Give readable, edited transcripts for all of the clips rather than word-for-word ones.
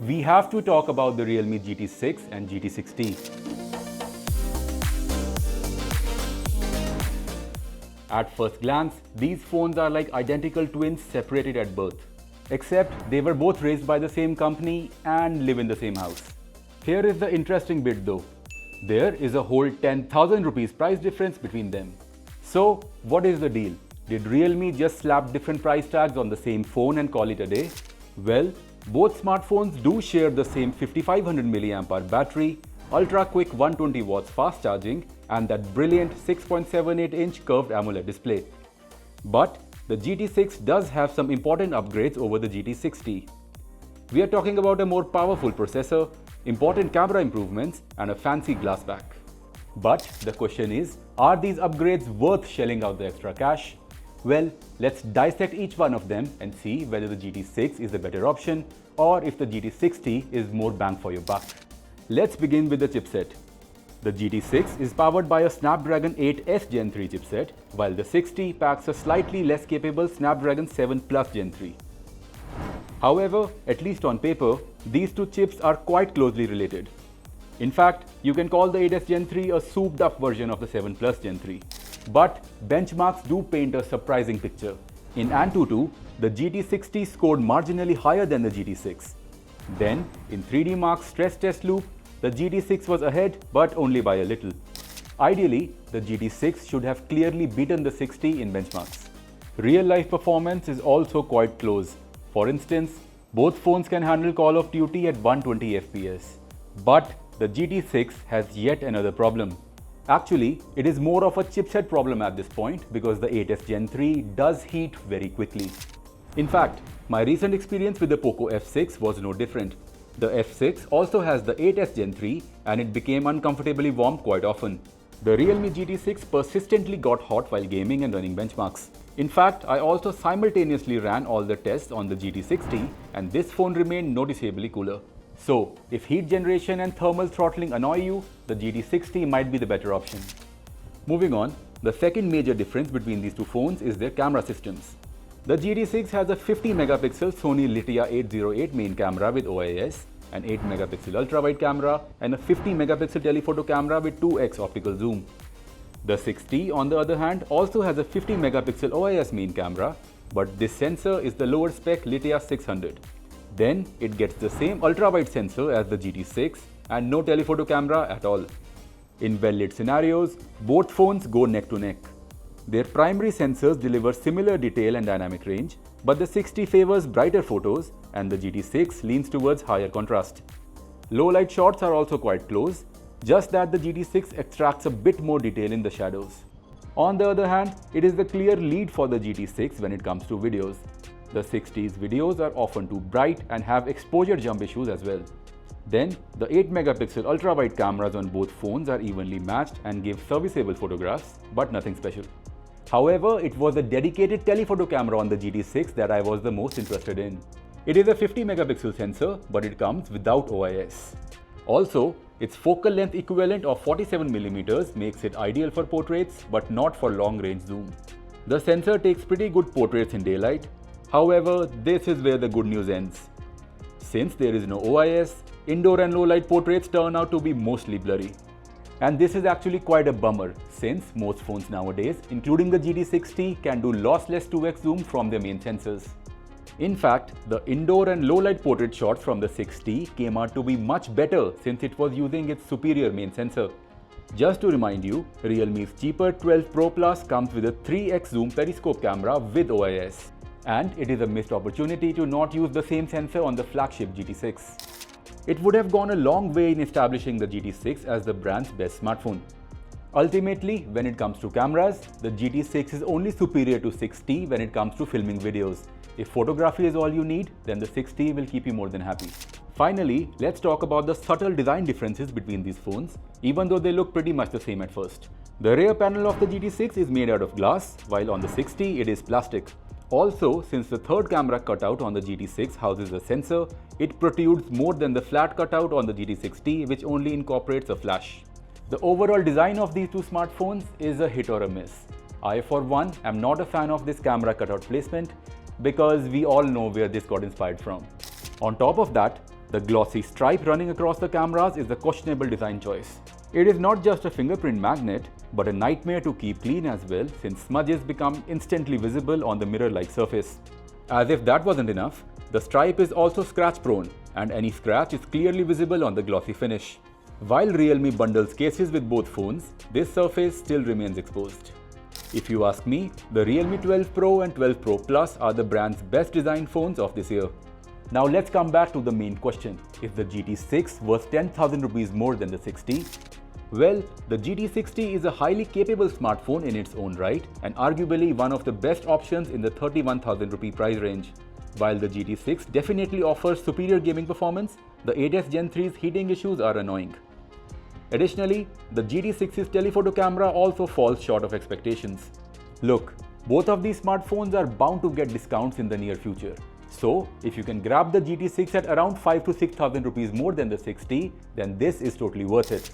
we have to talk about the Realme GT6 and GT6T. At first glance, these phones are like identical twins separated at birth. Except they were both raised by the same company and live in the same house. Here is the interesting bit though. There is a whole 10,000 rupees price difference between them. So, what is the deal? Did Realme just slap different price tags on the same phone and call it a day? Well, both smartphones do share the same 5500 mAh battery, ultra-quick 120 watts fast charging, and that brilliant 6.78-inch curved AMOLED display. But the GT6 does have some important upgrades over the GT6T. We are talking about a more powerful processor, important camera improvements, and a fancy glass back. But the question is, are these upgrades worth shelling out the extra cash? Well, let's dissect each one of them and see whether the GT6 is the better option or if the GT6T is more bang for your buck. Let's begin with the chipset. The GT6 is powered by a Snapdragon 8S Gen 3 chipset, while the 6T packs a slightly less capable Snapdragon 7 Plus Gen 3. However, at least on paper, these two chips are quite closely related. In fact, you can call the 8S Gen 3 a souped up version of the 7 Plus Gen 3. But benchmarks do paint a surprising picture. In AnTuTu, the GT6T scored marginally higher than the GT6. Then, in 3D Mark's stress test loop, the GT6 was ahead, but only by a little. Ideally, the GT6 should have clearly beaten the 6T in benchmarks. Real-life performance is also quite close. For instance, both phones can handle Call of Duty at 120 FPS. But the GT6 has yet another problem. Actually, it is more of a chipset problem at this point because the 8S Gen 3 does heat very quickly. In fact, my recent experience with the Poco F6 was no different. The F6 also has the 8S Gen 3 and it became uncomfortably warm quite often. The Realme GT6 persistently got hot while gaming and running benchmarks. In fact, I also simultaneously ran all the tests on the GT6T and this phone remained noticeably cooler. So, if heat generation and thermal throttling annoy you, the GT6T might be the better option. Moving on, the second major difference between these two phones is their camera systems. The GT6 has a 50 megapixel Sony Litia 808 main camera with OIS, an 8 megapixel ultra-wide camera, and a 50 megapixel telephoto camera with 2x optical zoom. The 6T, on the other hand, also has a 50 megapixel OIS main camera, but this sensor is the lower spec Litia 600. Then it gets the same ultra-wide sensor as the GT6 and no telephoto camera at all. In well-lit scenarios, both phones go neck to neck. Their primary sensors deliver similar detail and dynamic range, but the 6T favors brighter photos and the GT6 leans towards higher contrast. Low-light shots are also quite close, just that the GT6 extracts a bit more detail in the shadows. On the other hand, it is the clear lead for the GT6 when it comes to videos. The 6T's videos are often too bright and have exposure jump issues as well. Then, the 8 megapixel ultra-wide cameras on both phones are evenly matched and give serviceable photographs, but nothing special. However, it was a dedicated telephoto camera on the GT6 that I was the most interested in. It is a 50 megapixel sensor, but it comes without OIS. Also, its focal length equivalent of 47mm makes it ideal for portraits, but not for long-range zoom. The sensor takes pretty good portraits in daylight. However, this is where the good news ends. Since there is no OIS, indoor and low-light portraits turn out to be mostly blurry. And this is actually quite a bummer, since most phones nowadays, including the GT6T, can do lossless 2x zoom from their main sensors. In fact, the indoor and low-light portrait shots from the 6T came out to be much better since it was using its superior main sensor. Just to remind you, Realme's cheaper 12 Pro Plus comes with a 3x zoom periscope camera with OIS. And it is a missed opportunity to not use the same sensor on the flagship GT6. It would have gone a long way in establishing the GT6 as the brand's best smartphone. Ultimately, when it comes to cameras, the GT6 is only superior to 6T when it comes to filming videos. If photography is all you need, then the 6T will keep you more than happy. Finally, let's talk about the subtle design differences between these phones, even though they look pretty much the same at first. The rear panel of the GT6 is made out of glass, while on the 6T it is plastic. Also, since the third camera cutout on the GT6 houses a sensor, it protrudes more than the flat cutout on the GT6T, which only incorporates a flash. The overall design of these two smartphones is a hit or a miss. I, for one, am not a fan of this camera cutout placement because we all know where this got inspired from. On top of that, The glossy stripe running across the cameras is a questionable design choice. It is not just a fingerprint magnet, but a nightmare to keep clean as well, since smudges become instantly visible on the mirror-like surface. As if that wasn't enough, the stripe is also scratch-prone, and any scratch is clearly visible on the glossy finish. While Realme bundles cases with both phones, this surface still remains exposed. If you ask me, the Realme 12 Pro and 12 Pro Plus are the brand's best designed phones of this year. Now let's come back to the main question. Is the GT6 worth 10,000 rupees more than the 6T? Well, the GT6T is a highly capable smartphone in its own right and arguably one of the best options in the 31,000 rupee price range. While the GT6 definitely offers superior gaming performance, the 8S Gen 3's heating issues are annoying. Additionally, the GT6's telephoto camera also falls short of expectations. Look, both of these smartphones are bound to get discounts in the near future. So, if you can grab the GT6 at around 5 to 6,000 rupees more than the 6T, then this is totally worth it.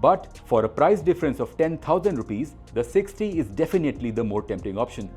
But for a price difference of 10,000 rupees, the 6T is definitely the more tempting option.